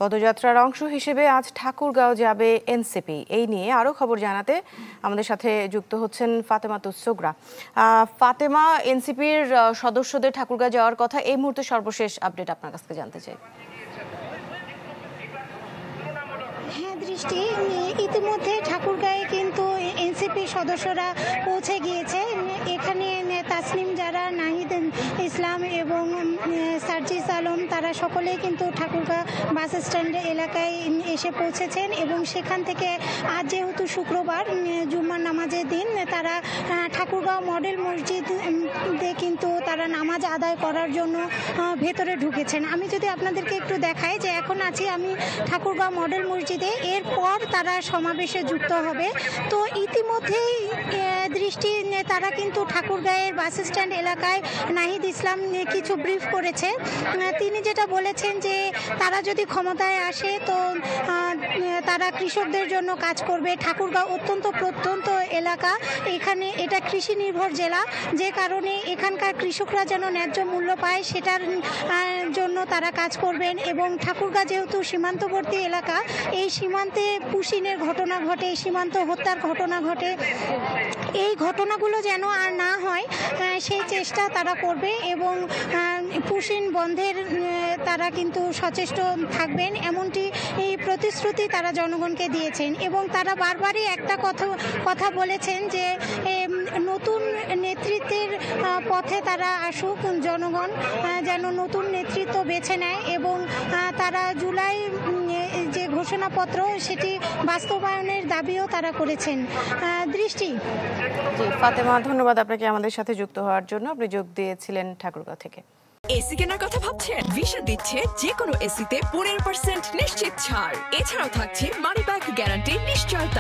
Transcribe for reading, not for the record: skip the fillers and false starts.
পদযাত্রার অংশ হিসেবে আজ ঠাকুরগাঁও যাবে এনসিপি। এই নিয়ে আরো খবর জানাতে আমাদের সাথে যুক্ত হচ্ছেন ফাতেমা তুসসোগরা। ফাতেমা, এনসিপির সদস্যদের ঠাকুরগাঁও যাওয়ার কথা, এই মুহূর্তে সর্বশেষ আপডেট আপনার কাছ থেকে জানতে চাই। হ্যাঁ দৃষ্টি, ইতিমধ্যে ঠাকুরগাঁয়ে কিন্তু এনসিপি সদস্যরা পৌঁছে গিয়েছে। এখানে তাসনিম জারা, নাহিদ ইসলাম এবং সার্জিস আলম তারা সকলেই কিন্তু ঠাকুরগাঁও বাস স্ট্যান্ড এলাকায় এসে পৌঁছেছেন এবং সেখান থেকে আজ যেহেতু শুক্রবার জুম্মার নামাজের দিন, তারা ঠাকুরগাঁও মডেল মসজিদে কিন্তু তারা নামাজ আদায় করার জন্য ভেতরে ঢুকেছেন। আমি যদি আপনাদেরকে একটু দেখাই যে এখন আছি আমি ঠাকুরগাঁও মডেল মসজিদে, এরপর তারা সমাবেশে যুক্ত হবে। তো ইতিমধ্যেই দৃষ্টি তারা কিন্তু ঠাকুরগাঁয়ের বাস স্ট্যান্ড এলাকায় নাহিদ ইসলাম কিছু ব্রিফ করেছে। তিনি যেটা বলেছেন যে তারা যদি ক্ষমতায় আসে তো তারা কৃষকদের জন্য কাজ করবে। ঠাকুরগাঁও অত্যন্ত প্রত্যন্ত এলাকা, এখানে এটা কৃষি নির্ভর জেলা, যে কারণে এখানকার কৃষকরা যেন ন্যায্য মূল্য পায় সেটার জন্য তারা কাজ করবেন। এবং ঠাকুরগাঁও যেহেতু সীমান্তবর্তী এলাকা, এই সীমান্তে পুশিনের ঘটনা ঘটে, সীমান্ত হত্যার ঘটনা ঘটে, এই ঘটনাগুলো যেন আর না হয় সেই চেষ্টা তারা করবে এবং পুশিন বন্ধের তারা কিন্তু সচেষ্ট থাকবেন, এমনটি এই প্রতিশ্রুতি তারা জনগণকে দিয়েছেন। এবং তারা বারবারই একটা কথা বলেছেন যে নতুন নেতৃত্বের পথে তারা আসুক, জনগণ যেন নতুন নেতৃত্ব বেছে নেয় এবং তারা জুলাই যে ঘোষণাপত্র সেটি বাস্তবায়নের দাবিও তারা করেছেন। দৃষ্টি। জি ফাতেমা, ধন্যবাদ আপনাকে আমাদের সাথে যুক্ত হওয়ার জন্য। আপনি যোগ দিয়েছিলেন ঠাকুরগাঁও থেকে। এসি কেনার কথা ভাবছেন? ভিশন দিচ্ছে যে কোনো এসিতে 15% নিশ্চিত ছাড়। এছাড়াও থাকছে মানি ব্যাক গ্যারান্টি নিশ্চয়তা।